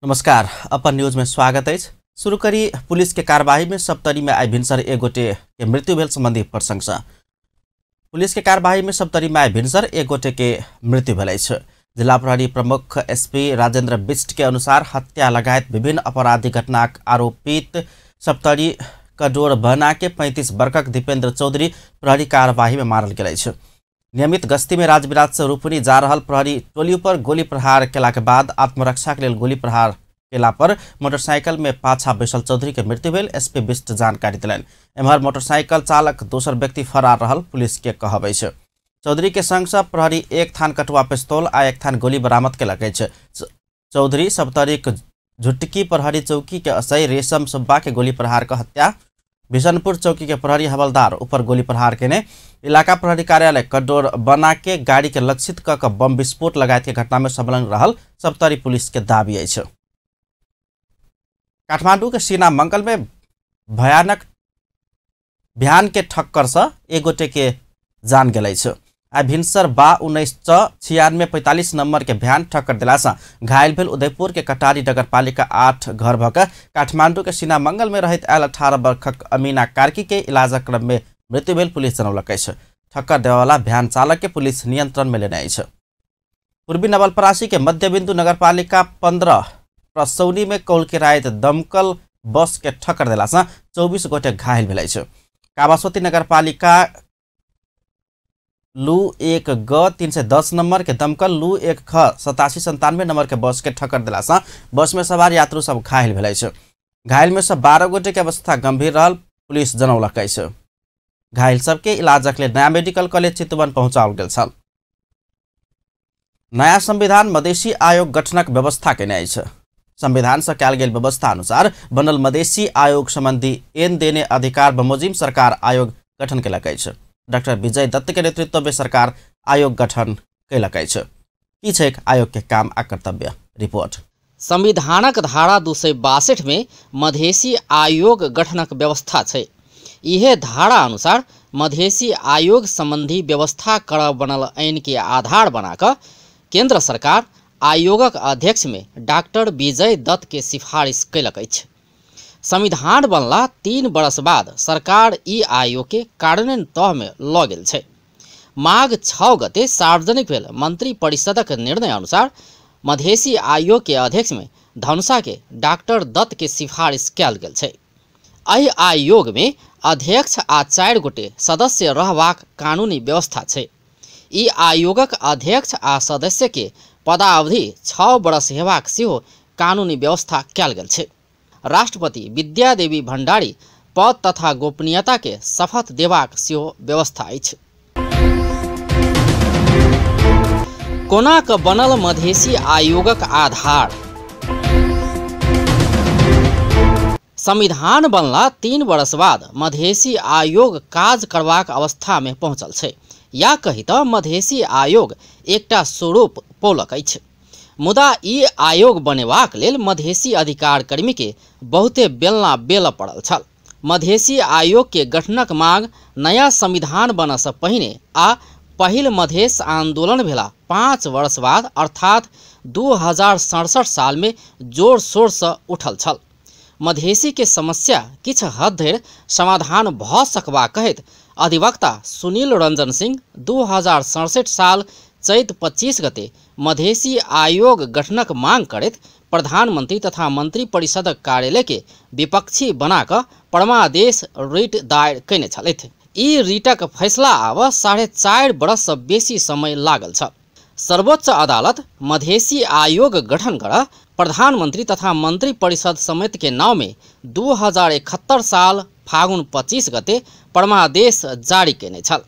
नमस्कार, अपन न्यूज में स्वागत है। शुरू करी पुलिस के कार्यवाही में सप्तरी में आई भिनसर एक गोटे के मृत्यु भेल संबंधी प्रशंसा। पुलिस के कार्यवाही में सप्तरी में आई भिनसर एक गोटे के मृत्यु भेल। जिला प्रहरी प्रमुख एसपी राजेंद्र बिष्ट के अनुसार हत्या लगायत विभिन्न अपराधी घटनाक आरोपित सप्तरी कडोर बना के 35 वर्षक दीपेंद्र चौधरी प्रहरी कार्यवाही में मारल गेल। नियमित गश्ती में राजविराज से रूपनी जा रहल प्रहरी टोली पर गोली प्रहार केला के बाद आत्मरक्षा के लिए गोली प्रहार केला पर मोटरसाइकिल में पाछा बैसल चौधरी के मृत्यु भेल। एसपी बिष्ट जानकारी दिलन। एम्हर मोटरसाइकिल चालक दोसर व्यक्ति फरार रहल पुलिस के कहब। चौधरी के संग से प्रहरी एक थान कटुआ पिस्तौल आ एक थान गोली बरामद केलक। चौधरी सप्तरी झुटकी प्रहरी चौकी के असई रेशम सुब्बा के गोली प्रहार का हत्या, बिशनपुर चौकी के प्रहरी हवलदार ऊपर गोली प्रहार केने, इलाका प्रहरी कार्यालय कडोर बना के गाड़ी के लक्षित क बम विस्फोट लगायत के घटना में संलग्न रहल सप्तरी पुलिस के दावी है। काठमांडू के सीना मंगल में भयानक भ्यान के ठक्कर से एक गोटे के जान गए। आ भिनसर बा 1996 45 नंबर के भ्यान ठक्कर दिला से घायल भेल उदयपुर के कटारी नगरपालिका 8 घर भक काठमांडू के सीना मंगल में रहित आयल 18 वर्षक अमीना कार्की के इलाज क्रम में मृत्यु भेल पुलिस जनौलक। ठक्कर देवाला भ्यान चालक के पुलिस नियंत्रण में लेने। पूर्वी नवलपरासी के मध्यबिंदु नगरपालिका 15 प्रसौनी में कौल के रायत दमकल बस के ठक्कर दिला से 24 गोटे घायल भेल। कावासोती नगरपालिका लू 1 ग 310 नंबर के दमकल लू 1 ख 8797 नंबर के बस के ठक्कर दिला से बस में सवार यात्रु सब घायल भेल। घायल में से 12 गोटे के अवस्था गंभीर रहल पुलिस जनौलक। घायल सबके इलाजक लिए नया मेडिकल कॉलेज चितवन पहुंचाओल गेल छल। नया संविधान मधेसी आयोग गठनक व्यवस्था केने अछि। संविधान से कयल गेल व्यवस्था अनुसार बनल मधेसी आयोग संबंधी एन देने अधिकार बमोजिम सरकार आयोग गठन केलक अछि। डॉक्टर विजय दत्त के नेतृत्व में सरकार आयोग गठन केलक अछि। की छै आयोग के काम आ कर्तव्य, रिपोर्ट। संविधानक धारा 262 में मधेसी आयोग गठनक व्यवस्था छै। यह धारा अनुसार मधेसी आयोग संबंधी व्यवस्था कर बनल आइन के आधार बनाकर केंद्र सरकार आयोगक अध्यक्ष में डॉक्टर विजय दत्त के सिफारिश कैलक अछि। संविधान बनला 3 वर्ष बाद सरकार ई आयोग के कार्यान्वयन तह में ल गेल छै। माघ 6 गते सार्वजनिक भेल मंत्री परिषदक निर्णय अनुसार मधेसी आयोग के अध्यक्ष में धनुषा के डॉक्टर दत्त के सिफारिश कयल गेल छै। एहि आयोग में अध्यक्ष आ 4 गोटे सदस्य रहबाक कानूनी व्यवस्था छै। ई आयोगक अध्यक्ष आ सदस्य के पदावधि 6 वर्ष हेबाक सेहो कानूनी व्यवस्था कयल गेल छै। राष्ट्रपति विद्यादेवी भंडारी पद तथा गोपनीयता के शपथ देबाक सेहो व्यवस्था अछि। कोना क बनल मधेसी आयोगक आधार। संविधान बनला 3 वर्ष बाद मधेसी आयोग काज करबाक अवस्था में पहुंचल छै। या कही तो मधेसी आयोग एकटा स्वरूप पौलक अछि। मुदा ई आयोग बनेबाक लेल मधेसी अधिकार कर्मी के बहुते बेलना बेल पड़ल छल। मधेसी आयोग के गठनक मांग नया संविधान बन से पहिने आ पहिल मधेस आंदोलन भेला 5 वर्ष बाद अर्थात 2067 साल में जोर शोर से उठल छल। मधेसी के समस्या किछ हद धरि समाधान भ सकबा कहैत अधिवक्ता सुनील रंजन सिंह 2067 साल चैत 25 गते मधेसी आयोग गठनक मांग करैत प्रधानमंत्री तथा मंत्री परिषदक कार्यालय के विपक्षी बनाकर परमादेश रिट दायर कैने छलथि। ई रिटक फैसला आब 4.5 वर्ष से बेसी समय लागल छ। सर्वोच्च अदालत मधेसी आयोग गठन कर प्रधानमंत्री तथा मंत्री परिषद समिति के नाम में 2071 साल फागुन 25 गते परमादेश जारी केने छल।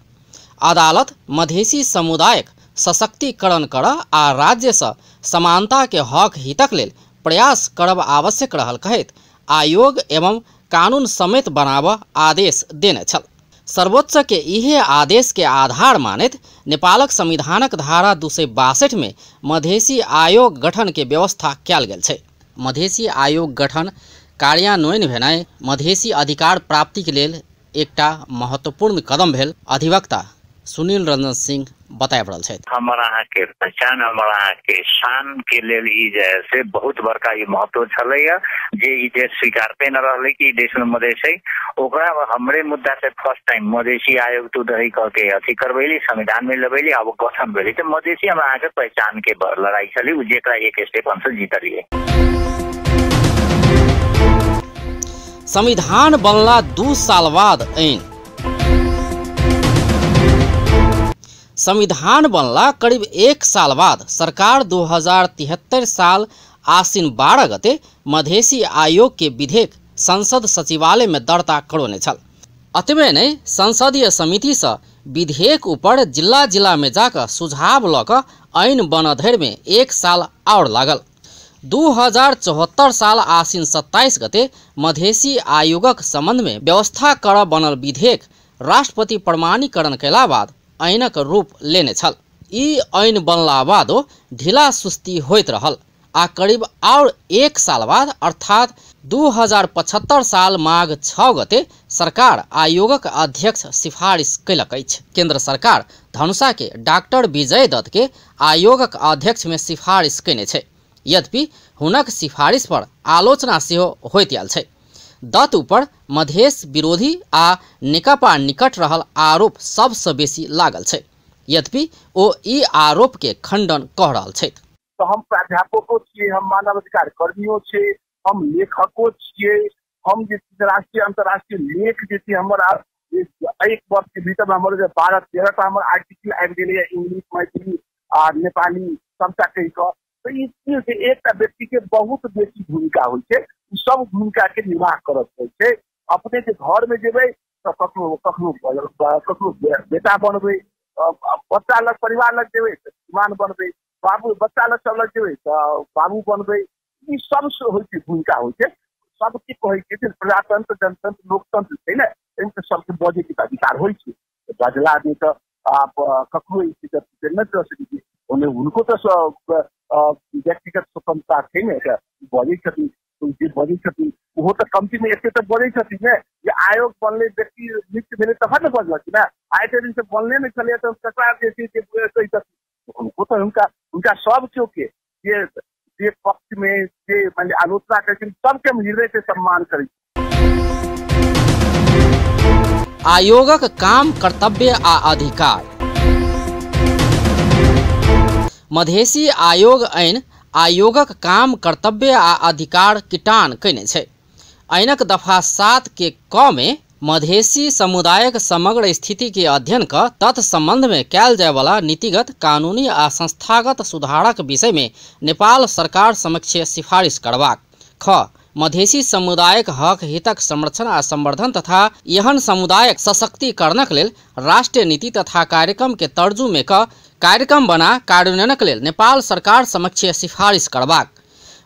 अदालत मधेसी समुदायक सशक्तिकरण कर आ राज्य से समानता के हक हितक लेल प्रयास करब आवश्यक रहल कहैत आयोग एवं कानून समेत बनाब आदेश देने छल। सर्वोच्च के इहे आदेश के आधार मानैत नेपालक संविधानक धारा 262 में मधेसी आयोग गठन के व्यवस्था कयल गेल छै। मधेसी आयोग गठन कार्यान्वयन भेनाइ मधेसी अधिकार प्राप्ति के लेल एकटा महत्वपूर्ण कदम भेल। अधिवक्ता सुनील रंजन सिंह बताए पड़ल छै। हमारा यहाँ के पहचान, हमारा यहाँ के शान के लेल ई जैसे बहुत बड़का ई महत्व छलैया जे ई देश स्वीकारते न रहले कि देश में मधेश है। ओकरा हमरे मुद्दा से फर्स्ट टाइम मधेसी आयोग तू दही कह के अथी करवैली, संविधान में लबैली, अब गठन भेली। तो मधेसी हमारा यहाँ के पहचान के लड़ाई चली, जेकरा एक स्टेप हमसे जीतलिए। संविधान बनला 2 साल बाद ऐन। संविधान बनला करीब 1 साल बाद सरकार 2073 साल आश्विन 12 गते मधेसी आयोग के विधेयक संसद सचिवालय में दर्ता करौने छल। अतबे नहीं संसदीय समिति से विधेयक ऊपर जिला जिला में जाकर सुझाव लक ऐन बन धरि में 1 साल और लागल। 2074 साल आश्विन 27 गते मधेसी आयोगक संबंध में व्यवस्था कर बनल विधेयक राष्ट्रपति प्रमाणीकरण कैला बाद ऐनक रूप लेने छल। ई ऐन बनला बादो ढिला सुस्ती होइत रहल आ करीब और 1 साल बाद अर्थात 2075 साल माघ 6 गते सरकार आयोगक अध्यक्ष सिफारिश कैलक अछि। केंद्र सरकार धनुषा के डॉक्टर विजय दत्त के आयोगक अध्यक्ष में सिफारिश कैने छै। यद्यपि हुनक सिफारिश पर आलोचना सेहो होइत आयल छै। दत्त ऊपर मधेश विरोधी आ नेकपा निकट रहल आरोप सबसे बेसी लागल छै। यद्यपि ओ ई आरोप के खंडन कह रहल छै। तो हम प्राध्यापकों छिए, हम मानवाधिकार कर्मियों छे, हम लेखकों छिए, हम जे राष्ट्रीय अंतर्राष्ट्रीय लेख जे छै हमरा 1 वर्ष के भीतर में हमारे 12-13 टा हमर आर्टिकल आबि गेलै, इंग्लिश, मैथिली आ नेपाली सबटा कहि क। तो ई एक व्यक्ति के बहुत बेसी भूमिका होइ छै, सब भूमिका के निर्वाह करत छै। अपने के घर में जेबै तो कखनो बेटा बनबै, बच्चा लग परिवार लग जेबै तो श्रीमान बनबै, बाबू बच्चा लग सब लग जेबै तो बाबू बनबै। ई सब होइ छै भूमिका होइ छै। सबके कहै छै प्रजातंत्र, जनतंत्र, लोकतंत्र छै ने, इनके सबके बजे के अधिकार होइ छै। बजला दे तो आप कखनो ई चीज न कर सकै छी। उनको तो व्यक्तिगत स्वतंत्रता छै ने, बजे छथिन जे बजे छथिन वो तो कमती में एक तो बजे छथिन ने। ये आयोग बनले व्यक्ति नियुक्त भेले तखन न बजलक ना, आइ के दिन से बनले नहीं चले तो सरकार जैसे कही छथिन उनको तो उनका सब क्यों के ये पक्ष में जे माने आलोचना करथिन सबके हम हृदय से सम्मान करै। आयोगक काम, कर्तव्य आ अधिकार। मधेसी आयोग ऐन आयोगक काम, कर्तव्य आ अधिकार किटान कैने छै। ऐनक दफा 7 के क में मधेसी समुदायक समग्र स्थिति के अध्ययन क तत्संबंध में कैल जाय वाला नीतिगत, कानूनी आ संस्थागत सुधारक विषय में नेपाल सरकार समक्ष सिफारिश करबाक। ख मधेसी समुदायक हक हितक संरक्षण आ संवर्धन तथा एहन समुदायक सशक्तिकरणक लेल राष्ट्रीय नीति तथा कार्यक्रम के तर्जु में क कार्यक्रम बना कार्यान्वयनक लेल नेपाल सरकार समक्ष सिफारिश करबाक।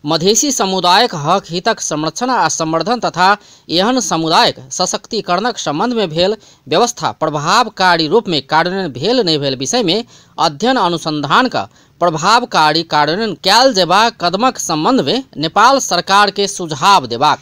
मधेसी समुदायक हक हितक संरक्षण आ संवर्धन तथा एहन समुदायक सशक्तिकरणक संबंध में भेल व्यवस्था प्रभावकारी रूप में कार्यान्वयन भेल नहीं भेल विषय में अध्ययन अनुसंधान का प्रभावकारी कार्यान्वयन कैल जेबाक कदमक संबंध में नेपाल सरकार के सुझाव देबाक।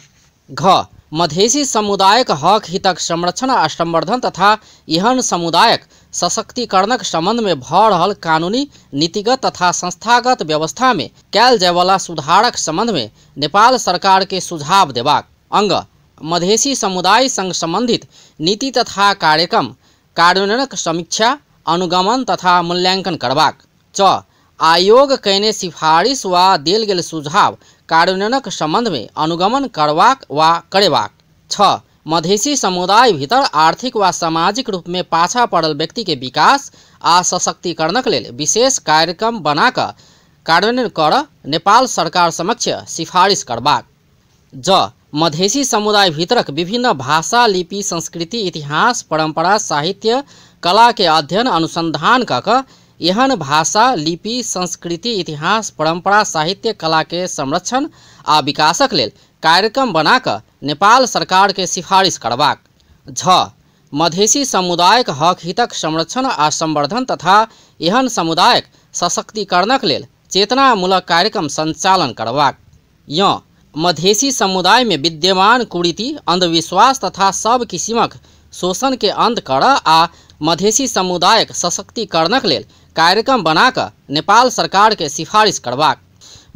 घ मधेसी समुदायक हक हितक संरक्षण आ संवर्धन तथा एहन समुदायक सशक्तिकरणक संबंध में भ रहल कानूनी, नीतिगत तथा संस्थागत व्यवस्था में कैल जाय वाला सुधारक संबंध में नेपाल सरकार के सुझाव देबाक। अंग मधेसी समुदाय संग संबंधित नीति तथा कार्यक्रम कार्यान्वयनक समीक्षा, अनुगमन तथा मूल्यांकन करबाक। च आयोग कैने सिफारिश वा देल गेल सुझाव कार्यान्वयनक संबंध में अनुगमन करबाक वा करेबाक। 6 मधेसी समुदाय भीतर आर्थिक व सामाजिक रूप में पाछा पड़ल व्यक्ति के विकास आ सशक्तिकरणक लेल विशेष कार्यक्रम बनाकर कार्यान्वयन कर नेपाल सरकार समक्ष सिफारिश करबाक। ज मधेसी समुदाय भीतरक विभिन्न भाषा, लिपि, संस्कृति, इतिहास, परंपरा, साहित्य, कला के अध्ययन अनुसंधान क एहन भाषा, लिपि, संस्कृति, इतिहास, परंपरा, साहित्य, कला के संरक्षण आ विकासक लेल कार्यक्रम बनाकर नेपाल सरकार के सिफारिश करबाक। झ मधेसी समुदायक हक हितक संरक्षण आ संवर्धन तथा एहन समुदायक सशक्तिकरणक लेल चेतनामूलक कार्यक्रम संचालन करबाक। य मधेसी समुदाय में विद्यमान कुरीति, अंधविश्वास तथा सब किसिमक शोषण के अंत कर आ मधेसी समुदायक सशक्तिकरणक लेल कार्यक्रम बनाकर नेपाल सरकार के सिफारिश करबाक।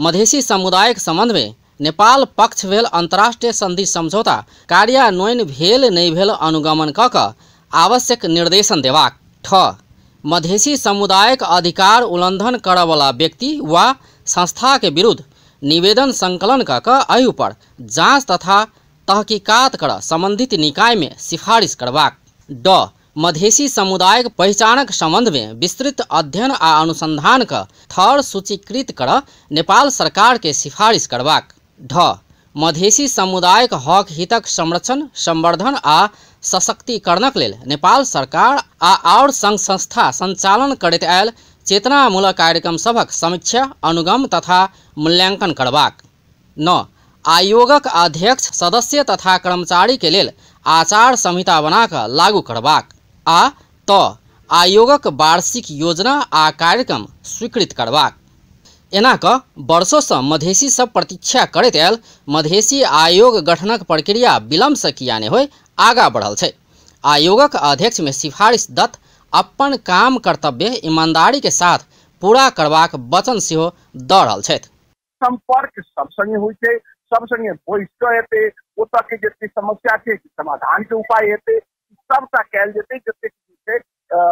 मधेसी समुदायक संबंध में नेपाल पक्ष भेल अंतर्राष्ट्रीय संधि समझौता कार्यान्वयन भेल नहीं भेल अनुगमन क क आवश्यक निर्देशन देबाक। ठ मधेसी समुदायक अधिकार उल्लंघन करवला व्यक्ति वा संस्था के विरुद्ध निवेदन संकलन क क एहि पर जांच तथा तहकीकात कर संबंधित निकाय में सिफारिश करबाक। ड मधेसी समुदायक पहचानक संबंध में विस्तृत अध्ययन आ अनुसंधान का थर सूचीकृत कर नेपाल सरकार के सिफारिश करबाक। ढ मधेसी समुदायक हक हितक संरक्षण संवर्धन आ सशक्तिकरणक लेल नेपाल सरकार और संघ संस्था संचालन करैत आयल चेतनामूलक कार्यक्रम सभक समीक्षा अनुगम तथा मूल्यांकन करबाक। न आयोगक अध्यक्ष सदस्य तथा कर्मचारी के लेल आचार संहिता बनाकर लागू करबाक। आ त आयोगक वार्षिक योजना आ कार्यक्रम स्वीकृत करबाक। एना क वर्षों से मधेसी सब प्रतीक्षा करैत आयल मधेसी आयोग गठनक प्रक्रिया विलम्ब से किया ने होय आगा बढ़ल छै। आयोगक अध्यक्ष में सिफारिश दत्त अपन काम कर्तव्य ईमानदारी के साथ पूरा करबाक वचन सेहो द रहल छथि। संपर्क सब संगे होइ छै, सब संगे बैस क हेतै, ओतऽ के जते समस्या छै समाधान के उपाय हेतै, सबटा कयल जेतै जते छै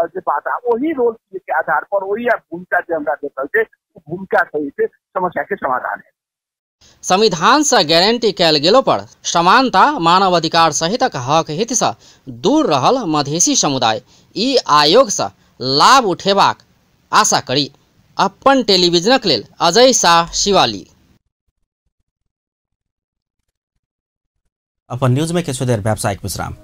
जे बात है वही रोल के आधार पर वही भूमिका जे हमरा देखल छै भूमिका सही से समस्या के समाधान है। संविधान से गारंटी कयल गेलो पर समानता मानव अधिकार सहितक हक हित से दूर रहल मधेसी समुदाय ई आयोग से लाभ उठेबाक आशा करी। अपन टेलीविजनक लेल अजय शाह शिवाली। अपन न्यूज में किछु देर व्यावसायिक विश्राम।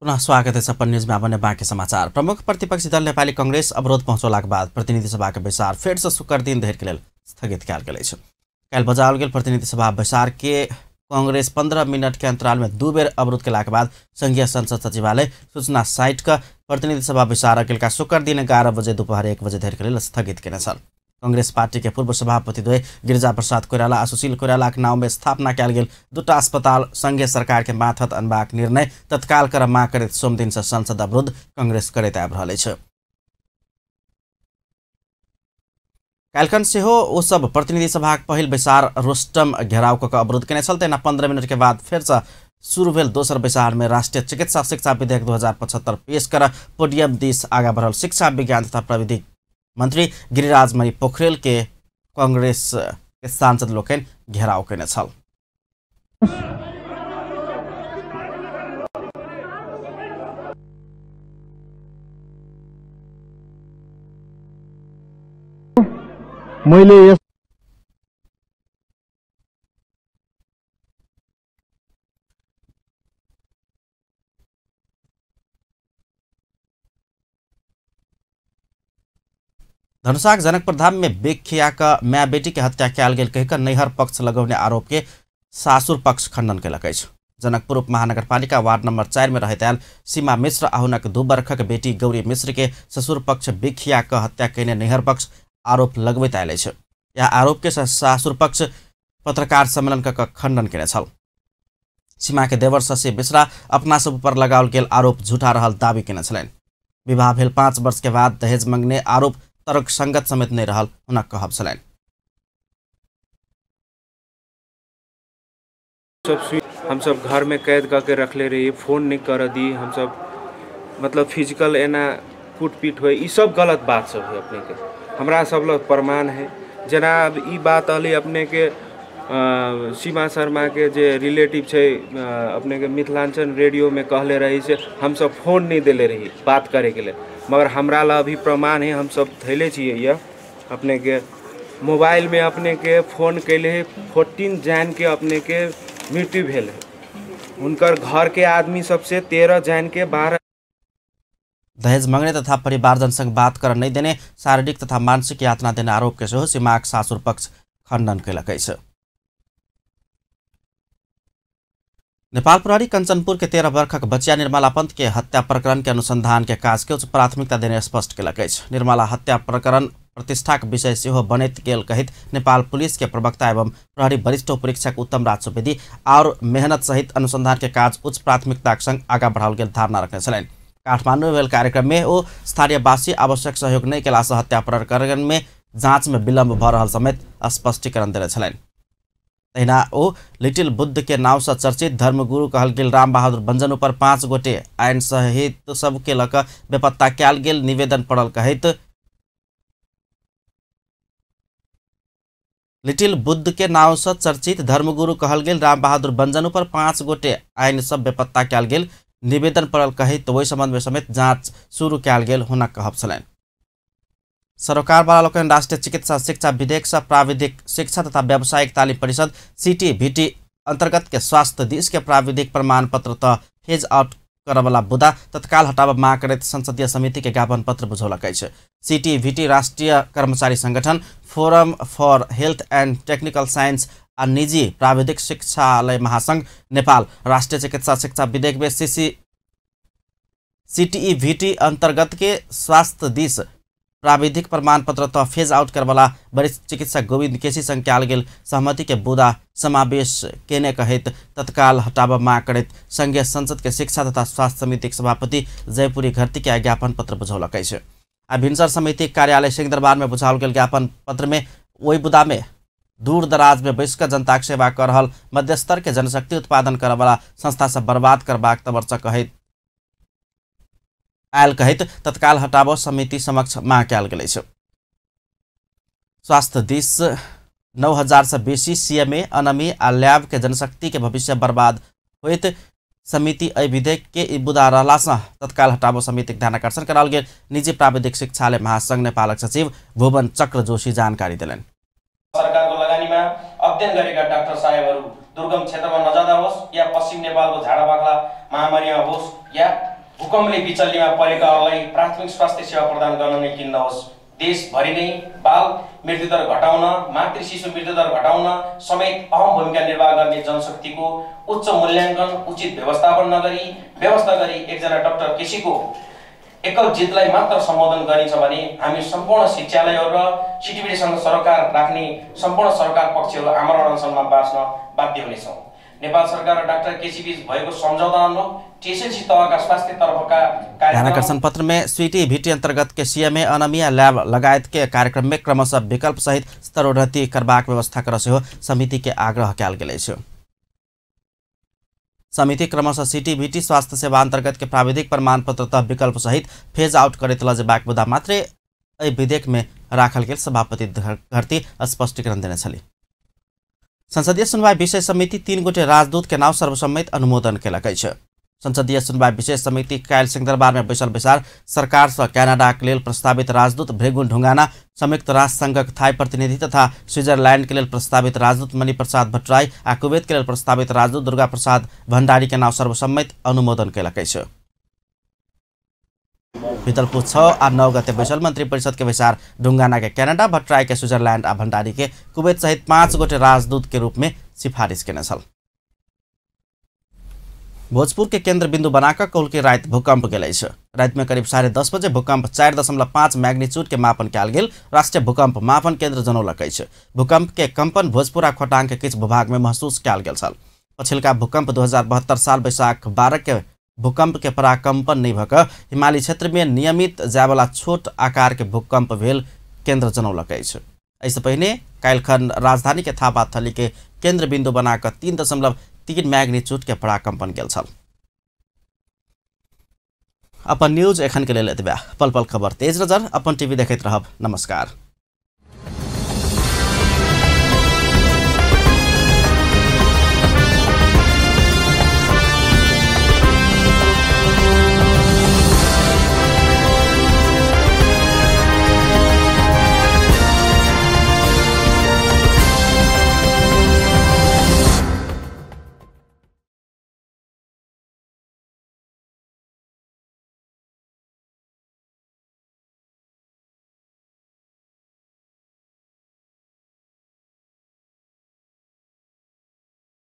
पुनः स्वागत है अपन न्यूज में। आने बाँकी समाचार। प्रमुख प्रतिपक्षी दल नेपाली कांग्रेस अवरोध पहुँचौलाक बाद प्रतिनिधि सभा के बैसार फेर से शुक्र दिन धरि के लेल स्थगित कयल गेल अछि। काल्हि बजाओल गेल प्रतिनिधि सभा बैसार के कांग्रेस 15 मिनट के अंतराल में 2 बेर अवरोध केलाक बाद संघीय संसद सचिवालय सूचना साइट का प्रतिनिधि सभा बैसार अगिलका शुक्र दिन 11 बजे दोपहर 1 बजे धरि के लेल स्थगित केने छल। कांग्रेस पार्टी के पूर्व सभापति द्वय गिरिजा प्रसाद कोइराला आ सुशील कोइरालाक नाम में स्थापना कयल गेल 2टा अस्पताल संघीय सरकार के माथत अनबाक निर्णय तत्काल कर मांग करैत सोम दिन से संसद अवरोध कांग्रेस करैत आबि रहल अछि। काल्हिखन सेहो ओ सब प्रतिनिधि सभा के पहिल बैसार रोस्टम घेराव क अवरोध केने छल। तेना 15 मिनट के बाद फेर से शुरू भेल दोसर बैसार में राष्ट्रीय चिकित्सा शिक्षा विधेयक 2075 पेश कर पोडियम दिस आगा बढ़ल शिक्षा विज्ञान तथा प्रविधि मंत्री गिरिराज मणि पोखरेल के कांग्रेस के सांसद लोकन घेराव केने छल। मैले धनुषाक जनकपुर धाम में बेखिया का माय बेटी के हत्या कयल गेल कहकर नैहर पक्ष लगौने आरोप के सासुर पक्ष खंडन केलक अछि। जनकपुर उप महानगरपालिका वार्ड नंबर 4 में रहैत आयल सीमा मिश्र आ हुनक 2 वर्षक बेटी गौरी मिश्र के ससुर पक्ष बेखिया का हत्या कयने नैहर पक्ष आरोप लगबैत आयल अछि। यह आरोप के सासुर पक्ष पत्रकार सम्मेलन क खंडन केने छल। सीमा के देवर शशि मिश्रा अपना सब पर लगाओल गेल आरोप झूठा रहल दावी केने छलनि। विवाह भेल 5 वर्ष के बाद दहेज मंगने आरोप तर्क संगत समेत नहीं रहल हुनक कहब छलनि। हम सब घर में कैद करके रखले रही, फोन नहीं कर दी, हम सब मतलब फिजिकल एना कूटपीट हुए, ये सब गलत बात सब है। अपने के हमरा सब लोग प्रमाण है। जना अब ई बात अली अपने के सीमा शर्मा के जे रिलेटिव है अपने के मिथिलांचल रेडियो में कहले रही से हम सब फोन नहीं दिले रही बात करे के लिए, मगर हमरा ला अभी प्रमाण है। हम सब थैले छिए ये अपने के मोबाइल में अपने के फोन कैले 14 जैन के अपने के मृत्यु भेल है। उनकर घर के आदमी सबसे 13 जैन के 12 दहेज मंगने तथा परिवारजन संग बात कर नहीं देने, शारीरिक तथा मानसिक यातना देने आरोप के सेहो सीमाक सासुर पक्ष खंडन केलक अछि। नेपाल प्रहरी कंचनपुर के 13 वर्षक बचिया निर्मला पंत के हत्या प्रकरण के अनुसंधान के काज के उच्च प्राथमिकता देने स्पष्ट केलक अछि। निर्मला हत्या प्रकरण प्रतिष्ठाक विषय सेहो बनैत गेल कहित नेपाल पुलिस के प्रवक्ता एवं प्रहरी वरिष्ठ उपरीक्षक उत्तम राज सुवेदी और मेहनत सहित अनुसंधान के काज उच्च प्राथमिकता संग आगा बढ़ाओल गेल धारणा रखने छलनि। काठमाडौँ भेल कार्यक्रम में ओ स्थानीयवासी आवश्यक सहयोग नहीं केला से हत्या प्रकरण में जाँच में विलम्ब भ रहल समेत स्पष्टीकरण देने छलैन। तहिना ओ लिटिल बुद्ध के नाव से चर्चित धर्मगुरु कहल गेल राम बहादुर बंजन पर 5 गोटे आइन सहित सबके लक बेपत्ता कयल गेल निवेदन पड़ल कहैत लिटिल बुद्ध के नाव से चर्चित धर्मगुरु कहल गेल राम बहादुर बंजन पर 5 गोटे आइन सब बेपत्ता कयल गेल निवेदन पड़ल कहित ओहि संबंध में समेत जाँच शुरू कयल गेल हुनक कहब छलैन। सरकारवाला लोकन राष्ट्रिय चिकित्सा शिक्षा विधेयक से प्राविधिक शिक्षा तथा व्यावसायिक तालीम परिषद CTVT अंतर्गत के स्वास्थ्य दिश के प्राविधिक प्रमाण पत्र त फेज आउट करवाला बुदा तत्काल हटाव माग करैत संसदीय समिति के ज्ञापन पत्र बुझौलक अछि। CTVT राष्ट्रीय कर्मचारी संगठन forum for health and technical science आ निजी प्राविधिक शिक्षालय महासंघ नेपाल राष्ट्रीय चिकित्सा शिक्षा विधेयक में CTVT अंतर्गत के स्वास्थ्य दिश प्राविधिक प्रमाण पत्र त फेज आउट करवाला वरिष्ठ चिकित्सक गोविंद केसी संग कयल गेल सहमति के बुदा समावेश केने कहित तत्काल हटाव माग करैत संघीय संसद के शिक्षा तथा स्वास्थ्य समिति के सभापति जयपुरी घरती के ज्ञापन पत्र बुझौलक अछि। आ भिनसर समिति कार्यालय सिंहदरबार में बुझाओल गेल ज्ञापन पत्र में ओहि बुदा में दूर दराज में बैस कर जनता के सेवा कर रहल मध्यस्तर के जनशक्ति उत्पादन करवाला संस्था से बर्बाद करबाक तवर्चा कहित आयल कहित तत्काल हटाव समिति समक्ष माग कयल गेल अछि। स्वास्थ्य दिश 9000 से बेसी CMA अनमी आ लैब के जनशक्ति के भविष्य बर्बाद होइत समिति एहि विधेयक के बुदा रहला से तत्काल हटाव समिति के ध्यानाकर्षण कराल गेल निजी प्राविधिक शिक्षालय महासंघ नेपालक सचिव भुवन चक्र जोशी जानकारी दिलेन। सरकारको लगानीमा अध्ययन गरेका डाक्टर साहेबहरू दुर्गम क्षेत्रमा नजाँदा होस् या पश्चिम नेपालको झाडाबाख्ला महामारीमा होस् या भूकम्पले बिचल्लीमा परेकाहरूलाई प्राथमिक स्वास्थ्य सेवा प्रदान गर्न नै किन्न होस्, देशभरि नै बाल मृत्युदर घटाउन, मातृ शिशु मृत्युदर घटाउन समेत अहम भूमिका निर्वाह गर्ने जनशक्तिको उच्च मूल्याङ्कन उचित व्यवस्थापन नगरी व्यवस्था गरी एकजना डाक्टर केसीको एकल जितलाई मात्र सम्बोधन गरिन्छ भने हामी सम्पूर्ण शिक्षालयहरू र CTVTसँग सरकार राख्ने सम्पूर्ण सरकार पक्षहरू आमरण अनसनमा बाँच्न बाध्य हुनेछौँ। नेपाल सरकार र डाक्टर केसी बीच भएको सम्झौता अनुरूप TSLC तहका स्वास्थ्य तर्फका ध्यानाकर्षण पत्र में CTVT अंतर्गत के CMA अनमिया लैब लगायत के कार्यक्रम में क्रमशः विकल्प सहित स्तरोन्नति करबाक व्यवस्था कर सेहो समिति के आग्रह कयल गेल अछि। समिति क्रमशः CTVT स्वास्थ्य सेवा अंतर्गत के प्राविधिक प्रमाण पत्र तह विकल्प सहित फेज आउट करैत लजेबाक मुद्दा मात्रै एहि विधेयक में राखल गेल सभापति घरती स्पष्टीकरण देने छली। संसदीय सुनवाई विशेष समिति 3 गोटे राजदूत के नाम सर्वसम्मत अनुमोदन केलक अछि। संसदीय सुनवाई विशेष समिति काल्हि सिंहदरबार में बैसल बैसार सरकार से कनाडा के लेल प्रस्तावित राजदूत भृगुन ढुंगाना, संयुक्त राष्ट्र संघक थाई प्रतिनिधि तथा स्विट्जरलैंड के लेल प्रस्तावित राजदूत मणिप्रसाद भट्टराई आ कुवैत के लेल प्रस्तावित राजदूत दुर्गा प्रसाद भण्डारी के नाम सर्वसम्मत अनुमोदन केलक अछि। भितरपुर 6 आ 9 गते बैसल मंत्री परिषद के बैसार ढुंगाना के कनाडा, भट्टराई के स्विट्जरलैंड आ भण्डारी के कुवैत सहित 5 गोटे राजदूत के रूप में सिफारिश केने छल। भोजपुर के केंद्र बिंदु बनाकर कल के रात भूकंप गेल अछि। रात में करीब 10:30 बजे भूकंप 4.5 मैग्नीट्यूड के मापन कयल गेल राष्ट्रीय भूकंप मापन केंद्र जनौलक अछि। भूकंप के कंपन भोजपुर आ खोटांग के किछु भूभाग में महसूस कयल गेल छल। पछिलका भूकंप 2072 साल वैशाख 12 के भूकंप के पराकंपन नहीं भक हिमालय क्षेत्र में नियमित जायवाला छोट आकार के भूकंप भेल केंद्र जनौलक अछि। ऐसे पहिने काल्हिखन राजधानी के थापा थली के केंद्र बिंदु बनाकर 3.3 मैग्नीट्यूड के पराकंपन गेल छल। अपन न्यूज एखन के लेल एतबे। पल पल खबर तेज नजर अपन टीवी देखैत रहब। नमस्कार।